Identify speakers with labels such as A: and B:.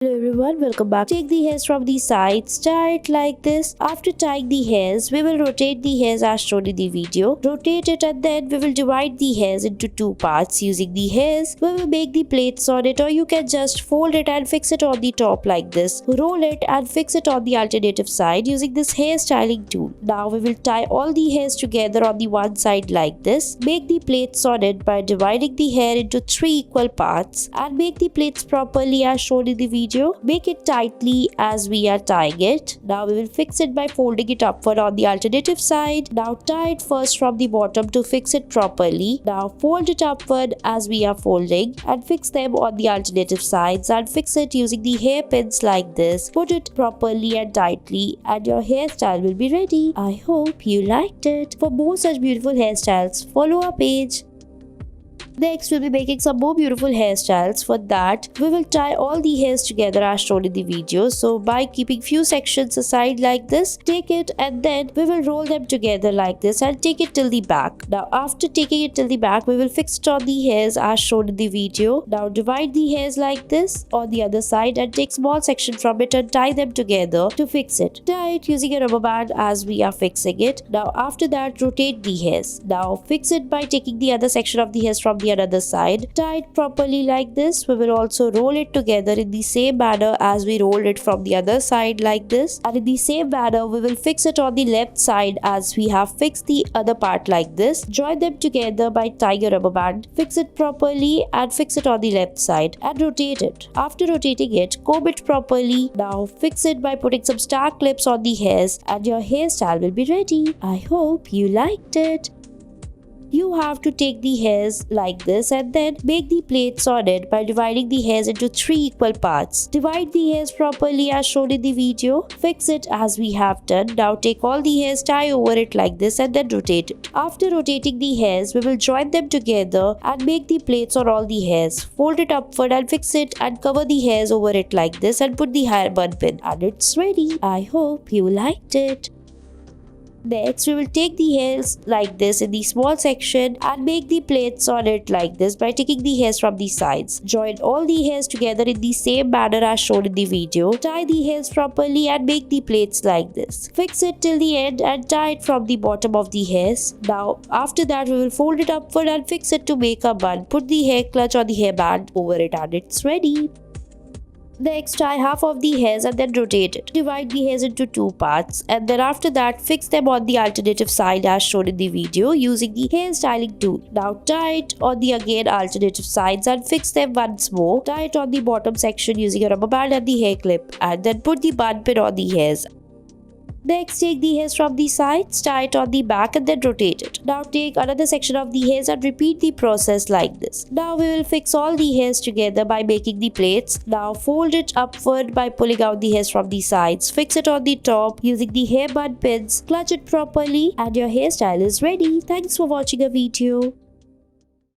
A: Hello everyone, welcome back. Take the hairs from the sides, tie it like this. After tying the hairs, we will rotate the hairs as shown in the video. Rotate it and then we will divide the hairs into two parts. Using the hairs, we will make the plaits on it, or you can just fold it and fix it on the top like this. Roll it and fix it on the alternative side using this hair styling tool. Now we will tie all the hairs together on the one side like this. Make the plaits on it by dividing the hair into three equal parts and make the plaits properly as shown in the video. Make it tightly as we are tying it. Now we will fix it by folding it upward on the alternative side. Now tie it first from the bottom to fix it properly. Now fold it upward as we are folding and fix them on the alternative sides and fix it using the hairpins like this. Put it properly and tightly and your hairstyle will be ready. I hope you liked it. For more such beautiful hairstyles, follow our page. Next, we'll be making some more beautiful hairstyles. For that, we will tie all the hairs together as shown in the video. So by keeping few sections aside like this, take it and then we will roll them together like this and take it till the back. Now after taking it till the back, we will fix it on the hairs as shown in the video. Now divide the hairs like this on the other side and take small section from it and tie them together to fix it. Tie it using a rubber band as we are fixing it. Now after that, rotate the hairs. Now fix it by taking the other section of the hairs from the another side. Tie it properly like this. We will also roll it together in the same manner as we rolled it from the other side like this, and in the same manner we will fix it on the left side as we have fixed the other part like this. Join them together by tying a rubber band. Fix it properly and fix it on the left side and rotate it. After rotating it, comb it properly. Now fix it by putting some star clips on the hairs and your hairstyle will be ready. I hope you liked it. You have to take the hairs like this and then make the plaits on it by dividing the hairs into three equal parts. Divide the hairs properly as shown in the video. Fix it as we have done. Now take all the hairs, tie over it like this and then rotate it. After rotating the hairs, we will join them together and make the plaits on all the hairs. Fold it upward and fix it and cover the hairs over it like this and put the hair bun pin. And it's ready. I hope you liked it. Next, we will take the hairs like this in the small section and make the plaits on it like this by taking the hairs from the sides. Join all the hairs together in the same manner as shown in the video. Tie the hairs properly and make the plaits like this. Fix it till the end and tie it from the bottom of the hairs. Now, after that, we will fold it upward and fix it to make a bun. Put the hair clutch or the hairband over it and it's ready. Next, tie half of the hairs and then rotate it. Divide the hairs into two parts and then after that, fix them on the alternative side as shown in the video using the hair styling tool. Now tie it on the again alternative sides and fix them once more. Tie it on the bottom section using a rubber band and the hair clip and then put the bun pin on the hairs. Next, take the hairs from the sides, tie it on the back and then rotate it. Now take another section of the hairs and repeat the process like this. Now we will fix all the hairs together by making the plaits. Now fold it upward by pulling out the hairs from the sides. Fix it on the top using the hair bun pins. Clutch it properly and your hairstyle is ready. Thanks for watching a video.